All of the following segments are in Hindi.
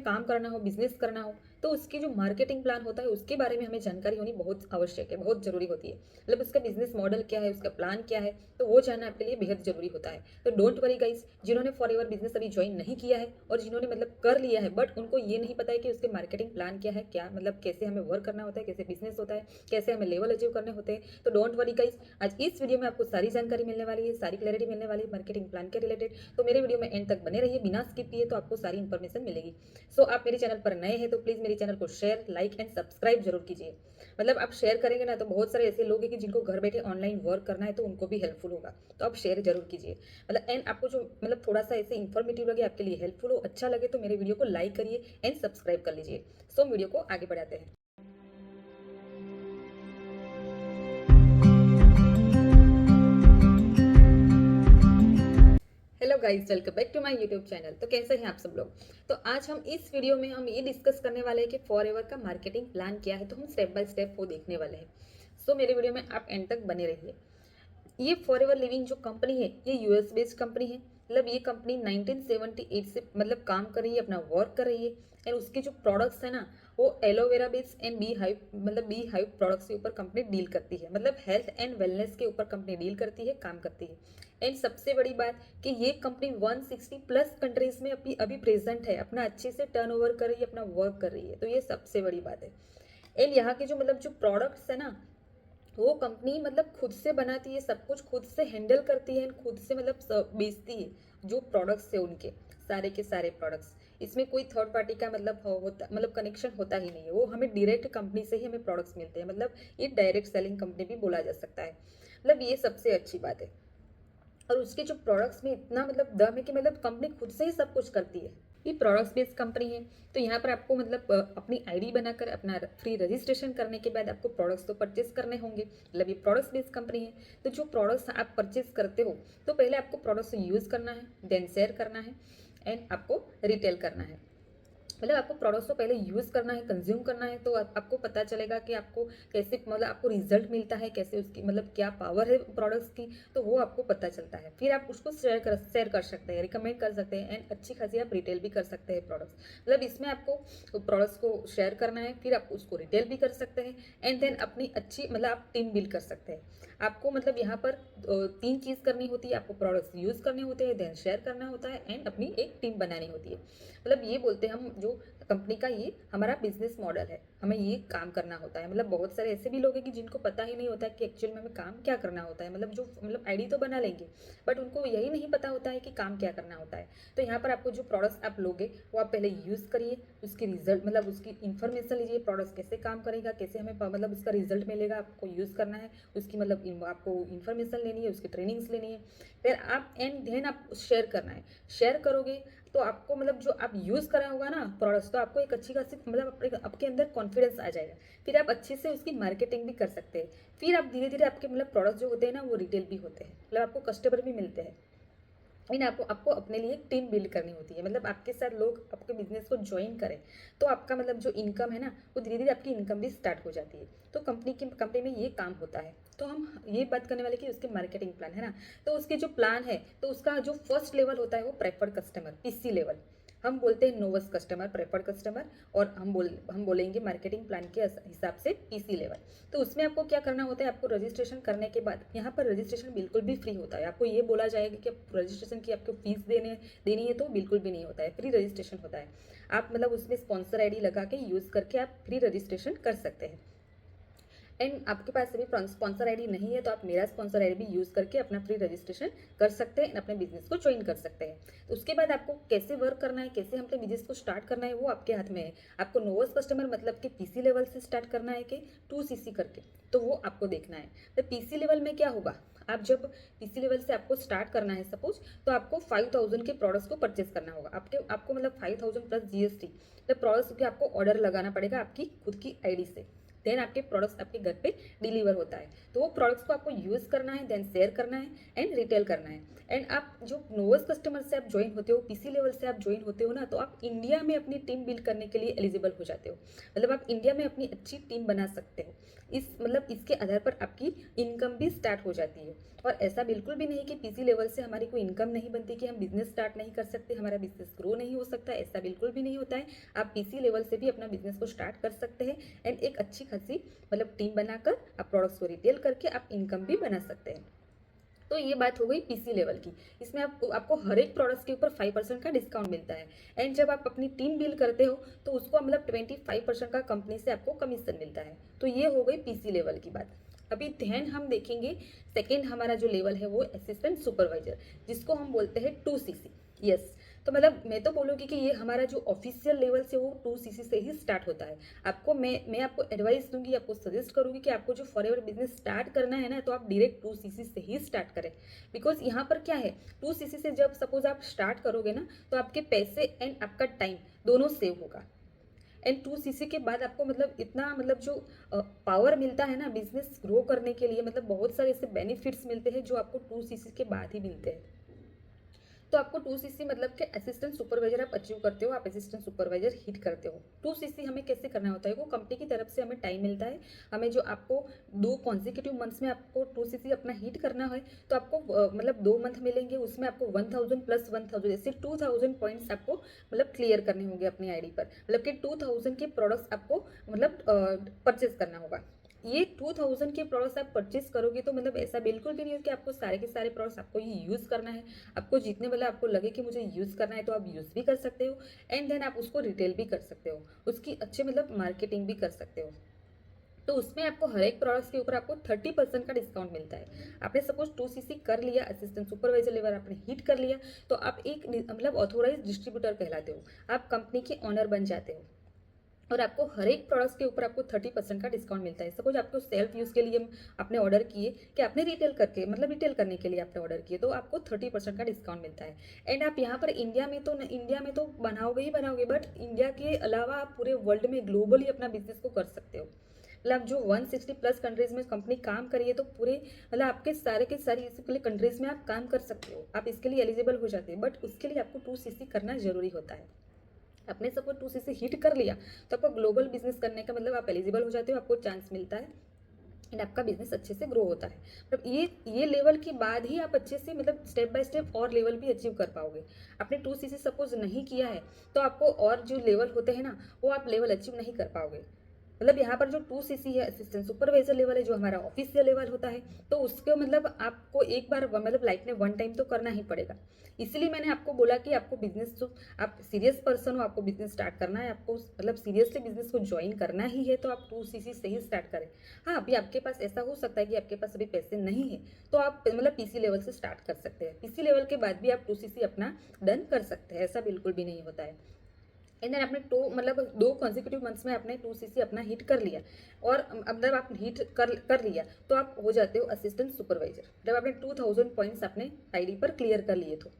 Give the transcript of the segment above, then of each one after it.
काम करना हो, बिजनेस करना हो, तो उसकी जो मार्केटिंग प्लान होता है उसके बारे में हमें जानकारी होनी बहुत आवश्यक है, बहुत जरूरी होती है। मतलब उसका बिजनेस मॉडल क्या है, उसका प्लान क्या है, तो वो जानना आपके लिए बेहद जरूरी होता है। तो डोंट वरी गाइस, जिन्होंने फॉरएवर बिजनेस अभी ज्वाइन नहीं किया है और जिन्होंने मतलब कर लिया है बट उनको ये नहीं पता है कि उसके मार्केटिंग प्लान क्या है, क्या मतलब कैसे हमें वर्क करना होता है, कैसे बिजनेस होता है, कैसे हमें लेवल अचीव करने होते हैं, तो डोंट वरी गाइस, आज इस वीडियो में आपको सारी जानकारी मिलने वाली है, सारी क्लैरिटी मिलने वाली है मार्केटिंग प्लान के रिलेटेड। तो मेरे वीडियो में एंड तक बने रहिए, बिना स्किप किए, तो आपको सारी इन्फॉर्मेशन मिलेगी। सो आप मेरे चैनल पर नए हैं तो प्लीज मेरे चैनल को शेयर, लाइक एंड सब्सक्राइब जरूर कीजिए। मतलब आप शेयर करेंगे ना तो बहुत सारे ऐसे लोग हैं कि जिनको घर बैठे ऑनलाइन वर्क करना है, तो उनको भी हेल्पफुल होगा, तो आप शेयर जरूर कीजिए। मतलब एंड आपको जो मतलब थोड़ा सा ऐसे इन्फॉर्मेटिव लगे, आपके लिए हेल्पफुल हो, अच्छा लगे, तो मेरे वीडियो को लाइक करिए एंड सब्सक्राइब कर लीजिए। सो वीडियो को आगे बढ़ाते हैं। Hello guys, welcome back to my YouTube channel. तो कैसे हैं आप सब लोग? तो आज हम इस वीडियो में हम ये डिस्कस करने वाले हैं कि फॉरएवर का मार्केटिंग प्लान क्या है, तो हम स्टेप बाय स्टेप वो देखने वाले हैं। सो मेरे वीडियो में आप एंड तक बने रहिए। ये फॉरएवर लिविंग जो कंपनी है, ये यूएस बेस्ड कंपनी है। मतलब ये कंपनी 1978 से मतलब काम कर रही है, अपना वर्क कर रही है। एंड उसके जो प्रोडक्ट्स है ना, वो aloe vera based and bee hive मतलब बी हाइव प्रोडक्ट्स के ऊपर कंपनी डील करती है। मतलब हेल्थ एंड वेलनेस के ऊपर कंपनी डील करती है, काम करती है। एंड सबसे बड़ी बात कि ये कंपनी 160 प्लस कंट्रीज में अभी अभी प्रेजेंट है, अपना अच्छे से टर्नओवर कर रही है, अपना वर्क कर रही है, तो ये सबसे बड़ी बात है। एंड यहाँ के जो मतलब जो प्रोडक्ट्स है ना, वो कंपनी मतलब खुद से बनाती है, सब कुछ खुद से हैंडल करती है, खुद से मतलब बेचती है। जो प्रोडक्ट्स है उनके सारे के सारे प्रोडक्ट्स, इसमें कोई थर्ड पार्टी का मतलब होता मतलब कनेक्शन होता ही नहीं है। वो हमें डायरेक्ट कंपनी से ही हमें प्रोडक्ट्स मिलते हैं। मतलब ये डायरेक्ट सेलिंग कंपनी भी बोला जा सकता है। मतलब ये सबसे अच्छी बात है। और उसके जो प्रोडक्ट्स में इतना मतलब दम है कि मतलब कंपनी खुद से ही सब कुछ करती है। ये प्रोडक्ट्स बेस्ड कंपनी है। तो यहाँ पर आपको मतलब अपनी आईडी बनाकर अपना फ्री रजिस्ट्रेशन करने के बाद आपको प्रोडक्ट्स तो परचेस करने होंगे। मतलब ये प्रोडक्ट्स बेस्ड कंपनी है। तो जो प्रोडक्ट्स आप परचेस करते हो, तो पहले आपको प्रोडक्ट्स यूज़ करना है, देन शेयर करना है एंड आपको रिटेल करना है। मतलब आपको प्रोडक्ट्स को पहले यूज़ करना है, कंज्यूम करना है, तो आपको पता चलेगा कि आपको कैसे मतलब आपको रिजल्ट मिलता है, कैसे उसकी मतलब क्या पावर है प्रोडक्ट्स की, तो वो आपको पता चलता है। फिर आप उसको शेयर कर सकते हैं, रिकमेंड कर सकते हैं एंड अच्छी खासी आप रिटेल भी कर सकते हैं प्रोडक्ट्स। मतलब इसमें आपको प्रोडक्ट्स को शेयर करना है, फिर आप उसको रिटेल भी कर सकते हैं एंड देन अपनी अच्छी मतलब आप टीम बिल्ड कर सकते हैं। आपको मतलब यहाँ पर तीन चीज़ करनी होती है। आपको प्रोडक्ट्स यूज़ करने होते हैं, देन शेयर करना होता है एंड अपनी एक टीम बनानी होती है। मतलब ये बोलते हैं हम जो कंपनी का ये हमारा बिजनेस मॉडल है, हमें ये काम करना होता है। मतलब बहुत सारे ऐसे भी लोग हैं कि जिनको पता ही नहीं होता है कि एक्चुअल में हमें काम क्या करना होता है। मतलब जो मतलब आईडी तो बना लेंगे बट उनको यही नहीं पता होता है कि काम क्या करना होता है। तो यहाँ पर आपको जो प्रोडक्ट्स आप लोगे वो आप पहले यूज़ करिए, उसकी रिजल्ट मतलब उसकी इन्फॉर्मेशन लीजिए, प्रोडक्ट्स कैसे काम करेगा, कैसे हमें मतलब उसका रिजल्ट मिलेगा, आपको यूज़ करना है, उसकी मतलब आपको इन्फॉर्मेशन लेनी है, उसकी ट्रेनिंग्स लेनी है। फिर आप एंड देन आप शेयर करना है। शेयर करोगे तो आपको मतलब जो आप यूज़ करा होगा ना प्रोडक्ट्स, तो आपको एक अच्छी खासी मतलब आपके अंदर कॉन्फिडेंस आ जाएगा। फिर आप अच्छे से उसकी मार्केटिंग भी कर सकते हैं। फिर आप धीरे धीरे आपके मतलब प्रोडक्ट्स जो होते हैं ना, वो रिटेल भी होते हैं, मतलब आपको कस्टमर भी मिलते हैं। इन आपको आपको अपने लिए एक टीम बिल्ड करनी होती है। मतलब आपके साथ लोग आपके बिजनेस को ज्वाइन करें, तो आपका मतलब जो इनकम है ना, वो धीरे धीरे आपकी इनकम भी स्टार्ट हो जाती है। तो कंपनी में ये काम होता है। तो हम ये बात करने वाले कि उसके मार्केटिंग प्लान है ना, तो उसके जो प्लान है, तो उसका जो फर्स्ट लेवल होता है वो प्रेफर्ड कस्टमर, पीसी लेवल। हम बोलते हैं नोवस कस्टमर, प्रेफर्ड कस्टमर, और हम बोलेंगे मार्केटिंग प्लान के हिसाब से पीसी लेवल। तो उसमें आपको क्या करना होता है, आपको रजिस्ट्रेशन करने के बाद यहाँ पर रजिस्ट्रेशन बिल्कुल भी फ्री होता है। आपको ये बोला जाएगा कि रजिस्ट्रेशन की आपको फीस देनी है, तो बिल्कुल भी नहीं होता है, फ्री रजिस्ट्रेशन होता है। आप मतलब उसमें स्पॉन्सर आईडी लगा के यूज़ करके आप फ्री रजिस्ट्रेशन कर सकते हैं। एंड आपके पास अभी स्पॉन्सर आईडी नहीं है, तो आप मेरा स्पॉन्सर आईडी भी यूज़ करके अपना फ्री रजिस्ट्रेशन कर सकते हैं, अपने बिजनेस को ज्वाइन कर सकते हैं। तो उसके बाद आपको कैसे वर्क करना है, कैसे अपने बिजनेस को स्टार्ट करना है, वो आपके हाथ में है। आपको नोवस कस्टमर मतलब कि पीसी लेवल से स्टार्ट करना है कि 2 सीसी करके, तो वो आपको देखना है। तो पीसी लेवल में क्या होगा, आप जब पीसी लेवल से आपको स्टार्ट करना है सपोज, तो आपको 5000 के प्रोडक्ट्स को परचेस करना होगा। आपको मतलब 5000 प्लस जीएसटी, तो प्रोडक्ट्स के आपको ऑर्डर लगाना पड़ेगा आपकी खुद की आईडी से। देन आपके प्रोडक्ट्स आपके घर पे डिलीवर होता है। तो वो प्रोडक्ट्स को आपको यूज़ करना है, देन शेयर करना है एंड रिटेल करना है। एंड आप जो नोवेस कस्टमर से आप ज्वाइन होते हो, पीसी लेवल से आप ज्वाइन होते हो ना, तो आप इंडिया में अपनी टीम बिल्ड करने के लिए एलिजिबल हो जाते हो। मतलब आप इंडिया में अपनी अच्छी टीम बना सकते हो। इस मतलब इसके आधार पर आपकी इनकम भी स्टार्ट हो जाती है। और ऐसा बिल्कुल भी नहीं कि पीसी लेवल से हमारी कोई इनकम नहीं बनती, कि हम बिजनेस स्टार्ट नहीं कर सकते, हमारा बिजनेस ग्रो नहीं हो सकता, ऐसा बिल्कुल भी नहीं होता है। आप पीसी लेवल से भी अपना बिजनेस को स्टार्ट कर सकते हैं एंड एक अच्छी खासी मतलब टीम बनाकर आप प्रोडक्ट्स को रिटेल करके आप इनकम भी बना सकते हैं। तो ये बात हो गई पीसी लेवल की। इसमें आपको हर एक प्रोडक्ट्स के ऊपर 5% का डिस्काउंट मिलता है। एंड जब आप अपनी टीम बिल्ड करते हो तो उसको मतलब 25% का कंपनी से आपको कमीशन मिलता है। तो ये हो गई पीसी लेवल की बात। अभी ध्यान हम देखेंगे सेकेंड हमारा जो लेवल है वो असिस्टेंट सुपरवाइजर, जिसको हम बोलते हैं 2cc। यस, तो मतलब मैं तो बोलूँगी कि ये हमारा जो ऑफिशियल लेवल से वो 2cc से ही स्टार्ट होता है। आपको मैं आपको एडवाइस दूंगी, आपको सजेस्ट करूँगी कि आपको जो फॉरएवर बिजनेस स्टार्ट करना है ना, तो आप डायरेक्ट 2cc से ही स्टार्ट करें। बिकॉज यहाँ पर क्या है, 2cc से जब सपोज आप स्टार्ट करोगे ना, तो आपके पैसे एंड आपका टाइम दोनों सेव होगा। एंड 2cc के बाद आपको मतलब इतना मतलब जो पावर मिलता है ना बिजनेस ग्रो करने के लिए, मतलब बहुत सारे ऐसे बेनिफिट्स मिलते हैं जो आपको 2cc के बाद ही मिलते हैं। तो आपको 2cc मतलब कि असिस्टेंट सुपरवाइजर आप अचीव करते हो, आप असिस्टेंट सुपरवाइजर हिट करते हो। 2cc हमें कैसे करना होता है, वो कंपनी की तरफ से हमें टाइम मिलता है। हमें जो आपको 2 कॉन्जिक्यूटिव मंथ्स में आपको 2cc अपना हिट करना है, तो आपको मतलब 2 मंथ मिलेंगे, उसमें आपको 1000 प्लस 1000 ऐसे 2000 पॉइंट्स आपको मतलब क्लियर करने होंगे अपनी आईडी पर। मतलब कि 2000 के प्रोडक्ट्स आपको मतलब परचेज करना होगा। ये 2000 के प्रोडक्ट्स आप परचेज करोगे तो मतलब ऐसा बिल्कुल भी नहीं है कि आपको सारे के सारे प्रोडक्ट्स आपको ये यूज़ करना है। आपको जितने मतलब आपको लगे कि मुझे यूज़ करना है तो आप यूज़ भी कर सकते हो एंड देन आप उसको रिटेल भी कर सकते हो, उसकी अच्छे मतलब मार्केटिंग भी कर सकते हो। तो उसमें आपको हर एक प्रोडक्ट्स के ऊपर आपको 30% का डिस्काउंट मिलता है। आपने सपोज 2cc कर लिया, असिस्टेंट सुपरवाइजर लेवल आपने हिट कर लिया, तो आप एक मतलब ऑथोराइज डिस्ट्रीब्यूटर कहलाते हो, आप कंपनी के ऑनर बन जाते हो। और आपको हर एक प्रोडक्ट्स के ऊपर आपको 30% का डिस्काउंट मिलता है। सपोज आपको सेल्फ यूज़ के लिए आपने ऑर्डर किए, कि आपने रिटेल करके मतलब रिटेल करने के लिए आपने ऑर्डर किए, तो आपको 30% का डिस्काउंट मिलता है। एंड आप यहाँ पर इंडिया में तो बनाओगे ही बनाओगे, बट इंडिया के अलावा आप पूरे वर्ल्ड में ग्लोबली अपना बिजनेस को कर सकते हो। मतलब जो 160 प्लस कंट्रीज में कंपनी काम करी है, तो पूरे मतलब आपके सारे के सारी इसके कंट्रीज में आप काम कर सकते हो, आप इसके लिए एलिजिबल हो जाते हैं। बट उसके लिए आपको 2cc करना जरूरी होता है। आपने सपोज 2cc हिट कर लिया, तो आपको ग्लोबल बिजनेस करने का मतलब आप एलिजिबल हो जाते हो, आपको चांस मिलता है एंड आपका बिजनेस अच्छे से ग्रो होता है। मतलब ये लेवल के बाद ही आप अच्छे से मतलब स्टेप बाय स्टेप और लेवल भी अचीव कर पाओगे। आपने 2cc सपोज नहीं किया है, तो आपको और जो लेवल होते हैं ना, वो आप लेवल अचीव नहीं कर पाओगे। मतलब यहाँ पर जो 2cc है असिस्टेंट सुपरवाइजर लेवल है, जो हमारा ऑफिशियल लेवल होता है, तो उसके मतलब आपको एक बार मतलब लाइफ में 1 टाइम तो करना ही पड़ेगा। इसीलिए मैंने आपको बोला कि आपको बिजनेस जो आप सीरियस पर्सन हो, आपको बिजनेस स्टार्ट करना है, आपको मतलब सीरियसली बिजनेस को ज्वाइन करना ही है, तो आप 2cc से ही स्टार्ट करें। हाँ, अभी आपके पास ऐसा हो सकता है कि आपके पास अभी पैसे नहीं है, तो आप मतलब पीसी लेवल से स्टार्ट कर सकते हैं। पीसी लेवल के बाद भी आप 2cc अपना डन कर सकते हैं, ऐसा बिल्कुल भी नहीं होता है। एंड देन आपने मतलब 2 कॉन्जिक्यूटिव मंथ्स में आपने 2cc अपना हिट कर लिया, और मतलब आप हिट कर लिया, तो आप हो जाते हो असिस्टेंट सुपरवाइजर, जब आपने 2000 पॉइंट्स अपने आईडी पर क्लियर कर लिए तो।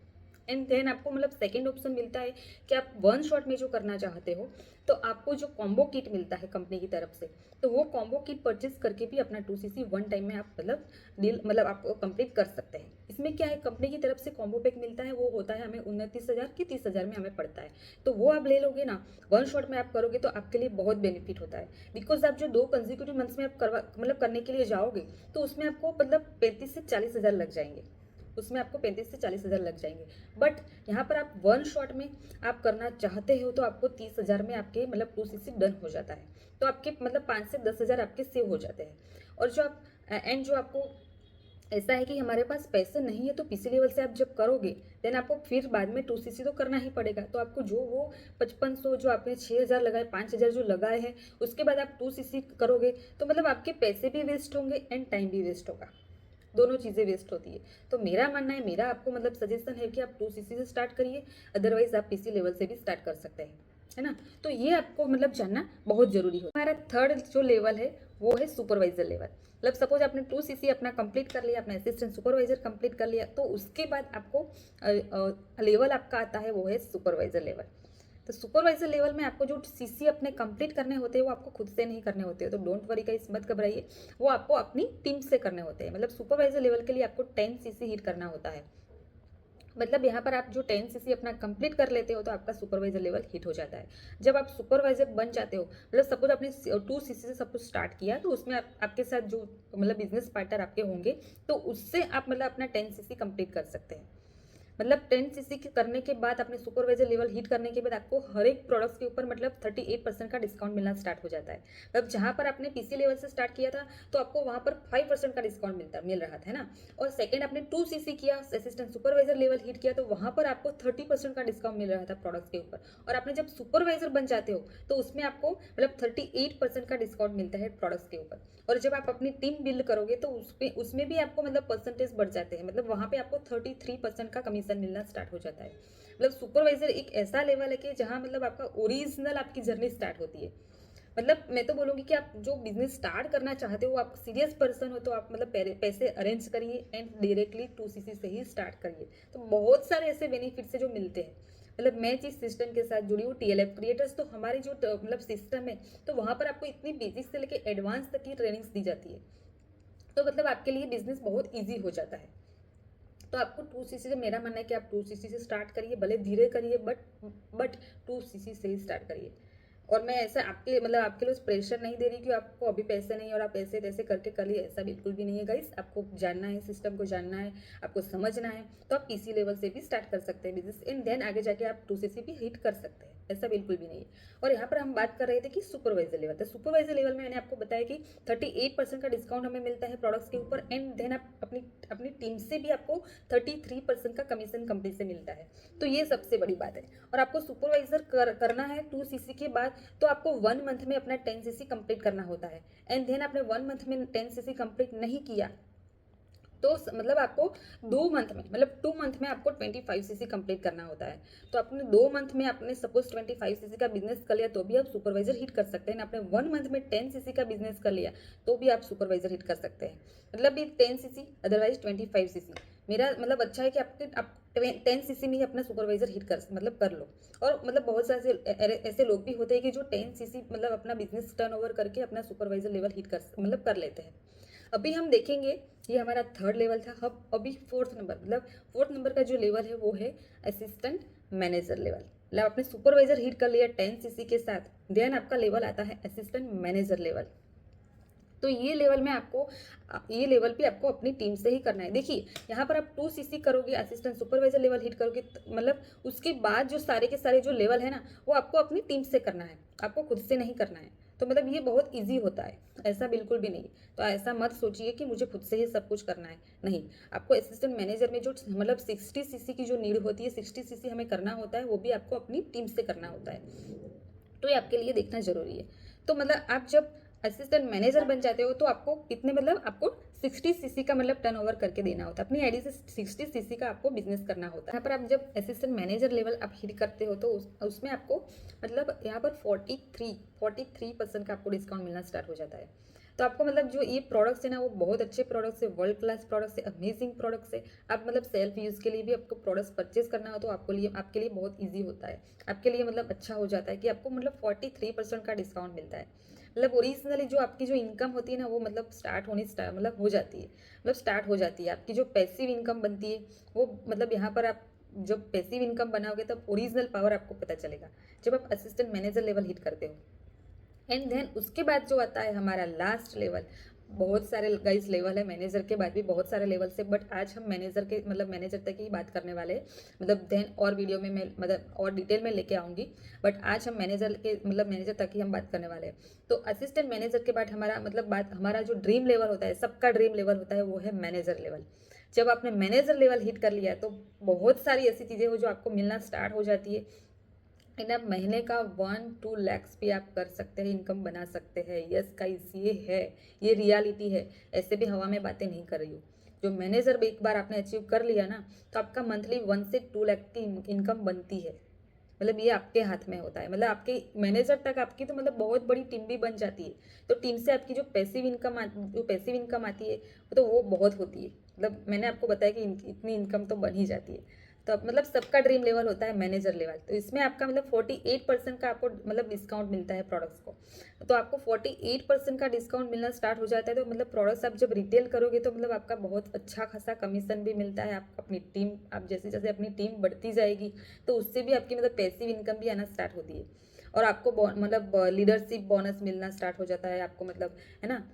एंड देन आपको मतलब सेकेंड ऑप्शन मिलता है कि आप वन शॉट में जो करना चाहते हो, तो आपको जो कॉम्बो किट मिलता है कंपनी की तरफ से, तो वो कॉम्बो किट परचेज करके भी अपना 2cc 1 टाइम में आप मतलब डील मतलब आप कंप्लीट कर सकते हैं। इसमें क्या है, कंपनी की तरफ से कॉम्बो पैक मिलता है, वो होता है हमें 29,000 की 30,000 में हमें पड़ता है। तो वो आप ले लोगे ना, वन शॉट में आप करोगे तो आपके लिए बहुत बेनिफिट होता है। बिकॉज आप जो 2 कंजिक्यूटिव मंथ्स में आप मतलब करने के लिए जाओगे, तो उसमें आपको मतलब 35 से 40,000 लग जाएंगे, उसमें आपको 35 से 40,000 लग जाएंगे। बट यहाँ पर आप वन शॉट में आप करना चाहते हो, तो आपको 30,000 में आपके मतलब 2cc डन हो जाता है। तो आपके मतलब 5 से 10,000 आपके सेव हो जाते हैं। और जो आप एंड जो आपको ऐसा है कि हमारे पास पैसे नहीं है, तो पीसी लेवल से आप जब करोगे, देन आपको फिर बाद में 2cc तो करना ही पड़ेगा। तो आपको जो वो 5500 जो आपने 6,000 लगाए, 5,000 जो लगाए हैं, उसके बाद आप 2cc करोगे, तो मतलब आपके पैसे भी वेस्ट होंगे एंड टाइम भी वेस्ट होगा, दोनों चीज़ें वेस्ट होती है। तो मेरा मानना है, मेरा आपको मतलब सजेशन है कि आप 2cc से स्टार्ट करिए, अदरवाइज आप पीसी लेवल से भी स्टार्ट कर सकते हैं, है ना। तो ये आपको मतलब जानना बहुत जरूरी होता है। हमारा थर्ड जो लेवल है वो है सुपरवाइजर लेवल। मतलब सपोज आपने 2cc अपना कंप्लीट कर लिया, अपना असिस्टेंट सुपरवाइजर कंप्लीट कर लिया, तो उसके बाद आपको लेवल आपका आता है वो है सुपरवाइजर लेवल। तो सुपरवाइजर लेवल में आपको जो सीसी अपने कंप्लीट करने होते हैं वो आपको खुद से नहीं करने होते हैं, तो डोंट वरी गाइस, मत घबराइए, वो आपको अपनी टीम से करने होते हैं। मतलब सुपरवाइजर लेवल के लिए आपको 10 सीसी हिट करना होता है। मतलब यहाँ पर आप जो 10 सीसी अपना कंप्लीट कर लेते हो तो आपका सुपरवाइजर लेवल हिट हो जाता है। जब आप सुपरवाइजर बन जाते हो, मतलब सपोज आपने 2 सीसी से सब कुछ स्टार्ट किया, तो उसमें आपके साथ जो मतलब बिजनेस पार्टनर आपके होंगे, तो उससे आप मतलब अपना 10 सीसी कंप्लीट कर सकते हैं। मतलब 10 सीसी के करने के बाद अपने सुपरवाइजर लेवल हिट करने के बाद आपको हर एक प्रोडक्ट्स के ऊपर मतलब 38% का डिस्काउंट मिलना स्टार्ट हो जाता है। मतलब जहाँ पर आपने पीसी लेवल से स्टार्ट किया था तो आपको वहाँ पर 5% का डिस्काउंट मिल रहा था, है ना। और सेकंड आपने 2 सीसी किया, असिस्टेंट सुपरवाइजर लेवल हिट किया, तो वहाँ पर आपको 30% का डिस्काउंट मिल रहा था प्रोडक्ट्स के ऊपर। और आपने जब सुपरवाइजर बन जाते हो तो उसमें आपको मतलब 38% का डिस्काउंट मिलता है प्रोडक्ट्स के ऊपर। और जब आप अपनी टीम बिल्ड करोगे तो उसमें भी आपको मतलब परसेंटेज बढ़ जाते हैं, मतलब वहाँ पे आपको 33% का कमीशन मिलना स्टार्ट हो जाता है। मतलब सुपरवाइजर एक ऐसा लेवल है कि जहाँ मतलब आपका ओरिजिनल आपकी जर्नी स्टार्ट होती है। मतलब मैं तो बोलूँगी कि आप जो बिजनेस स्टार्ट करना चाहते हो, आप सीरियस पर्सन हो, तो आप मतलब पैसे अरेंज करिए एंड डायरेक्टली 2 सीसी से ही स्टार्ट करिए। तो बहुत सारे ऐसे बेनिफिट्स है जो मिलते हैं। मतलब मैं जिस सिस्टम के साथ जुड़ी हूँ टीएलएफ क्रिएटर्स, तो हमारी जो मतलब सिस्टम है, तो वहाँ पर आपको इतनी बेसिक से लेकर एडवांस तक की ट्रेनिंग्स दी जाती है। तो मतलब आपके लिए बिजनेस बहुत ईजी हो जाता है। तो आपको 2 सीसी से, मेरा मानना है कि आप 2 सीसी से स्टार्ट करिए, भले धीरे करिए, बट 2 सीसी से ही स्टार्ट करिए। और मैं ऐसा आपके मतलब आपके लिए प्रेशर नहीं दे रही कि आपको अभी पैसे नहीं और आप ऐसे तैसे करके कर लिए, ऐसा बिल्कुल भी नहीं है गाइस। आपको जानना है, सिस्टम को जानना है, आपको समझना है, तो आप पीसी लेवल से भी स्टार्ट कर सकते हैं बिजनेस, एंड देन आगे जाके आप 2 सीसी भी हिट कर सकते हैं, ऐसा बिल्कुल भी नहीं है। और यहाँ पर हम बात कर रहे थे कि सुपरवाइजर लेवल, तो सुपरवाइजर लेवल में मैंने आपको बताया कि 38% का डिस्काउंट हमें मिलता है प्रोडक्ट्स के ऊपर, एंड देन आप अपनी अपनी टीम से भी आपको 33% का कमीशन कंपनी से मिलता है। तो ये सबसे बड़ी बात है। और आपको सुपरवाइजर करना है 2 सीसी के बाद, तो आपको 1 मंथ में अपना 10 सीसी कंप्लीट करना होता है। एंड देन आपने 1 मंथ में 10 सीसी कंप्लीट नहीं किया, तो मतलब आपको 2 मंथ में, मतलब 2 मंथ में आपको 25 सीसी कंप्लीट करना होता है। तो आपने 2 मंथ में आपने सपोज 25 सीसी का बिजनेस कर लिया तो भी आप सुपरवाइजर हिट कर सकते हैं। आपने 1 मंथ में 10 सीसी का बिजनेस कर लिया तो भी आप सुपरवाइजर हिट कर सकते हैं। मतलब ये 10 सीसी, अदरवाइज 25 सीसी। मेरा मतलब अच्छा है कि आप 10 सीसी में ही अपना सुपरवाइजर हिट कर लो। और मतलब बहुत सारे ऐसे लोग भी होते हैं कि जो 10 सीसी मतलब अपना बिजनेस टर्नओवर करके अपना सुपरवाइजर लेवल हिट कर लेते हैं। अभी हम देखेंगे, ये हमारा थर्ड लेवल था। अब अभी फोर्थ नंबर का जो लेवल है वो है असिस्टेंट मैनेजर लेवल। मतलब आपने सुपरवाइजर हिट कर लिया 10 सीसी के साथ, देन आपका लेवल आता है असिस्टेंट मैनेजर लेवल। तो ये लेवल भी आपको अपनी टीम से ही करना है। देखिए यहाँ पर आप 2 सीसी करोगे, असिस्टेंट सुपरवाइजर लेवल हिट करोगे, मतलब उसके बाद जो सारे के सारे जो लेवल है ना, वो आपको अपनी टीम से करना है, आपको खुद से नहीं करना है। तो मतलब ये बहुत ईजी होता है, ऐसा बिल्कुल भी नहीं। तो ऐसा मत सोचिए कि मुझे खुद से ही सब कुछ करना है, नहीं। आपको असिस्टेंट मैनेजर में जो मतलब 60 सीसी की जो नीड होती है, 60 सीसी हमें करना होता है, वो भी आपको अपनी टीम से करना होता है। तो ये आपके लिए देखना जरूरी है। तो मतलब आप जब असिस्टेंट मैनेजर बन जाते हो तो आपको कितने मतलब आपको 60 सीसी का मतलब टर्नओवर करके देना होता है, अपनी आईडी से 60 सीसी का आपको बिजनेस करना होता है। यहाँ पर आप जब असिस्टेंट मैनेजर लेवल आप हिट करते हो तो उसमें आपको मतलब यहाँ पर 43% का आपको डिस्काउंट मिलना स्टार्ट हो जाता है। तो आपको मतलब जो ये प्रोडक्ट्स है ना, वो बहुत अच्छे प्रोडक्ट्स है, वर्ल्ड क्लास प्रोडक्ट्स है, अमेजिंग प्रोडक्ट्स है। आप मतलब सेल्फ यूज़ के लिए भी आपको प्रोडक्ट्स परचेज करना हो तो आपके लिए बहुत ईजी होता है, आपके लिए मतलब अच्छा हो जाता है कि आपको मतलब 43% का डिस्काउंट मिलता है। मतलब ओरिजिनली जो आपकी जो इनकम होती है ना, वो मतलब मतलब हो जाती है, मतलब स्टार्ट हो जाती है। आपकी जो पैसिव इनकम बनती है वो मतलब यहाँ पर आप जब पैसिव इनकम बनाओगे तब ओरिजिनल पावर आपको पता चलेगा, जब आप असिस्टेंट मैनेजर लेवल हिट करते हो। एंड देन उसके बाद जो आता है हमारा लास्ट लेवल, बहुत सारे गाइस लेवल है मैनेजर के बाद भी बहुत सारे लेवल से, बट आज हम मैनेजर तक ही बात करने वाले हैं। मतलब देन और वीडियो में मैं मतलब और डिटेल में लेके आऊँगी, बट आज हम मैनेजर तक ही हम बात करने वाले हैं। तो असिस्टेंट मैनेजर के बाद हमारा जो ड्रीम लेवल होता है, सबका ड्रीम लेवल होता है, वो है मैनेजर लेवल। जब आपने मैनेजर लेवल हिट कर लिया है तो बहुत सारी ऐसी चीज़ें हो जो आपको मिलना स्टार्ट हो जाती है। इन आप महीने का 1-2 लैक्स भी आप कर सकते हैं, इनकम बना सकते हैं। यस गाइस, ये है, ये रियलिटी है, ऐसे भी हवा में बातें नहीं कर रही हूँ। जो मैनेजर एक बार आपने अचीव कर लिया ना, तो आपका मंथली 1 से 2 लाख की इनकम बनती है। मतलब ये आपके हाथ में होता है, मतलब आपके मैनेजर तक आपकी तो मतलब बहुत बड़ी टीम भी बन जाती है। तो टीम से आपकी जो पैसिव इनकम आती है तो वो बहुत होती है। मतलब मैंने आपको बताया कि इतनी इनकम तो बन ही जाती है। तो अब मतलब सबका ड्रीम लेवल होता है मैनेजर लेवल, तो इसमें आपका मतलब 48% का आपको मतलब डिस्काउंट मिलता है प्रोडक्ट्स को। तो आपको 48% का डिस्काउंट मिलना स्टार्ट हो जाता है, तो मतलब प्रोडक्ट्स आप जब रिटेल करोगे तो मतलब आपका बहुत अच्छा खासा कमीशन भी मिलता है। आप अपनी टीम, आप जैसे जैसे अपनी टीम बढ़ती जाएगी तो उससे भी आपकी मतलब पैसिव इनकम भी आना स्टार्ट होती है, और आपको मतलब लीडरशिप बोनस मिलना स्टार्ट हो जाता है आपको, मतलब है ना।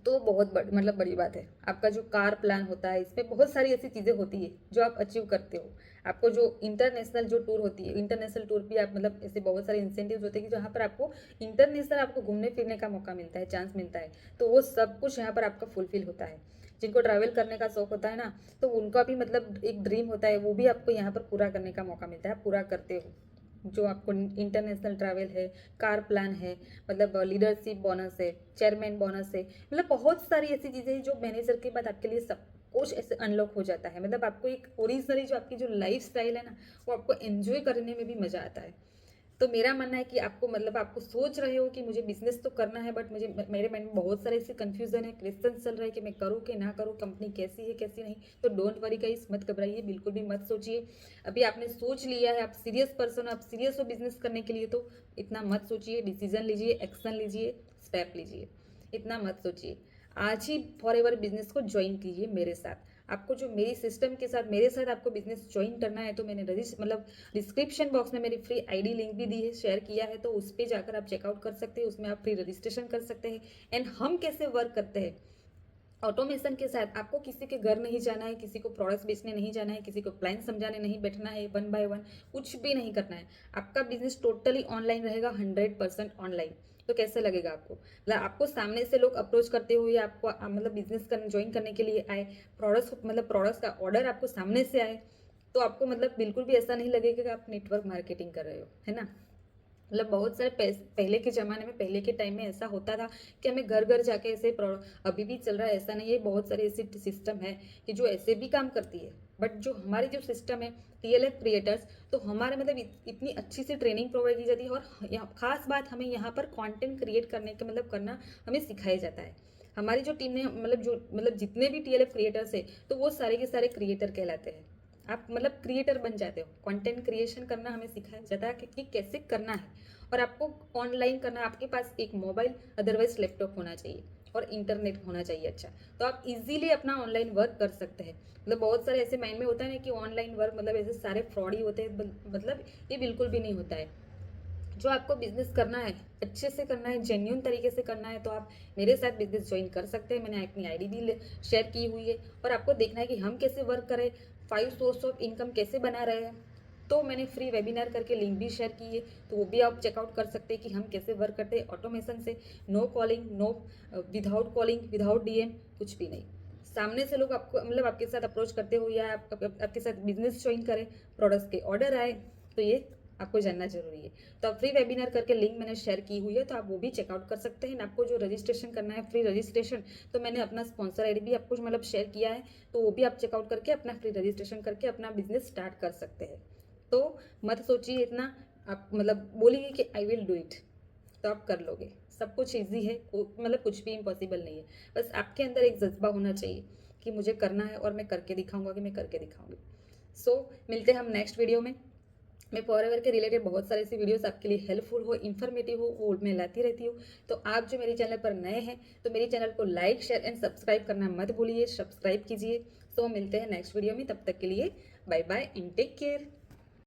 तो बहुत मतलब बड़ी बात है। आपका जो कार प्लान होता है, इसमें बहुत सारी ऐसी चीज़ें होती है जो आप अचीव करते हो। आपको जो इंटरनेशनल जो टूर होती है, इंटरनेशनल टूर भी आप मतलब ऐसे बहुत सारे इंसेंटिव्स होते हैं कि जहाँ पर आपको इंटरनेशनल आपको घूमने फिरने का मौका मिलता है, चांस मिलता है। तो वो सब कुछ यहाँ पर आपका फुलफिल होता है। जिनको ट्रैवल करने का शौक होता है ना, तो उनका भी मतलब एक ड्रीम होता है, वो भी आपको यहाँ पर पूरा करने का मौका मिलता है, आप पूरा करते हो। जो आपको इंटरनेशनल ट्रैवल है, कार प्लान है, मतलब लीडरशिप बोनस है, चेयरमैन बोनस है, मतलब बहुत सारी ऐसी चीज़ें हैं जो मैनेजर के बाद आपके लिए सब कुछ ऐसे अनलॉक हो जाता है। मतलब आपको एक ओरिजिनली जो आपकी जो लाइफ स्टाइल है ना, वो आपको एंजॉय करने में भी मज़ा आता है। तो मेरा मानना है कि आपको मतलब आपको सोच रहे हो कि मुझे बिजनेस तो करना है, बट मुझे मेरे माइंड में बहुत सारे ऐसे कंफ्यूजन है, क्वेश्चन चल रहे हैं कि मैं करूँ कि ना करूँ, कंपनी कैसी है कैसी नहीं। तो डोंट वरी गाइस, मत घबराइए, बिल्कुल भी मत सोचिए। अभी आपने सोच लिया है, आप सीरियस पर्सन हो, आप सीरियस हो बिजनेस करने के लिए, तो इतना मत सोचिए, डिसीजन लीजिए, एक्शन लीजिए, स्टेप लीजिए, इतना मत सोचिए। आज ही फॉर एवर बिजनेस को ज्वाइन कीजिए मेरे साथ। आपको जो मेरी सिस्टम के साथ मेरे साथ आपको बिजनेस ज्वाइन करना है, तो मैंने मतलब डिस्क्रिप्शन बॉक्स में मेरी फ्री आईडी लिंक भी दी है, शेयर किया है, तो उस पर जाकर आप चेकआउट कर सकते हैं। उसमें आप फ्री रजिस्ट्रेशन कर सकते हैं। एंड हम कैसे वर्क करते हैं ऑटोमेशन के साथ, आपको किसी के घर नहीं जाना है, किसी को प्रोडक्ट्स बेचने नहीं जाना है, किसी को प्लान समझाने नहीं बैठना है, 1 बाय 1 कुछ भी नहीं करना है। आपका बिजनेस टोटली ऑनलाइन रहेगा, 100% ऑनलाइन। तो कैसे लगेगा आपको, मतलब आपको सामने से लोग अप्रोच करते हुए आपको मतलब बिजनेस करने ज्वाइन करने के लिए आए, प्रोडक्ट्स का ऑर्डर आपको सामने से आए, तो आपको मतलब बिल्कुल भी ऐसा नहीं लगेगा कि आप नेटवर्क मार्केटिंग कर रहे हो, है ना। मतलब बहुत सारे पहले के ज़माने में, पहले के टाइम में ऐसा होता था कि हमें घर घर जाके ऐसे अभी भी चल रहा है, ऐसा नहीं है, बहुत सारे ऐसे सिस्टम है कि जो ऐसे भी काम करती है। बट जो हमारी जो सिस्टम है TLF क्रिएटर्स, तो हमारे मतलब इतनी अच्छी सी ट्रेनिंग प्रोवाइड की जाती है, और खास बात हमें यहाँ पर कंटेंट क्रिएट करने के मतलब करना हमें सिखाया जाता है। हमारी जो टीम ने मतलब जितने भी TLF क्रिएटर्स है, तो वो सारे के सारे क्रिएटर कहलाते हैं। आप मतलब क्रिएटर बन जाते हो। कंटेंट क्रिएशन करना हमें सिखाया जाता है कि कैसे करना है, और आपको ऑनलाइन करना है। आपके पास एक मोबाइल, अदरवाइज लैपटॉप होना चाहिए, और इंटरनेट होना चाहिए अच्छा। तो आप इजीली अपना ऑनलाइन वर्क कर सकते हैं। मतलब बहुत सारे ऐसे माइंड में होता है ना कि ऑनलाइन वर्क मतलब ऐसे सारे फ्रॉड ही होते हैं, मतलब ये बिल्कुल भी नहीं होता है। जो आपको बिजनेस करना है, अच्छे से करना है, जेन्यून तरीके से करना है, तो आप मेरे साथ बिजनेस ज्वाइन कर सकते हैं। मैंने अपनी आईडी भी शेयर की हुई है, और आपको देखना है कि हम कैसे वर्क करें, 5 सोर्स ऑफ इनकम कैसे बना रहे हैं। तो मैंने फ्री वेबिनार करके लिंक भी शेयर की है, तो वो भी आप चेकआउट कर सकते हैं कि हम कैसे वर्क करते हैं ऑटोमेशन से। No calling, no without calling, without DM, कुछ भी नहीं। सामने से लोग आपको मतलब आपके साथ अप्रोच करते हो, या आपके साथ बिजनेस ज्वाइन करें, प्रोडक्ट्स के ऑर्डर आए, तो ये आपको जानना जरूरी है। तो आप फ्री वेबिनार करके लिंक मैंने शेयर की हुई है, तो आप वो भी चेकआउट कर सकते हैं। आपको जो रजिस्ट्रेशन करना है, फ्री रजिस्ट्रेशन, तो मैंने अपना स्पॉन्सर आईडी भी आपको मतलब शेयर किया है, तो वो भी आप चेकआउट करके अपना फ्री रजिस्ट्रेशन करके अपना बिजनेस स्टार्ट कर सकते हैं। तो मत सोचिए इतना, आप मतलब बोलिए कि आई विल डू इट, तो आप कर लोगे। सब कुछ ईजी है, मतलब कुछ भी इम्पॉसिबल नहीं है। बस आपके अंदर एक जज्बा होना चाहिए कि मुझे करना है, और मैं करके दिखाऊंगा, कि मैं करके दिखाऊंगी। सो मिलते हैं हम नेक्स्ट वीडियो में। मैं फॉरएवर के रिलेटेड बहुत सारे ऐसी वीडियोस आपके लिए हेल्पफुल हो, इन्फॉर्मेटिव हो, वो मैं लाती रहती हूँ। तो आप जो मेरे चैनल पर नए हैं, तो मेरे चैनल को लाइक, शेयर एंड सब्सक्राइब करना मत भूलिए, सब्सक्राइब कीजिए। सो मिलते हैं नेक्स्ट वीडियो में, तब तक के लिए bye bye and take care.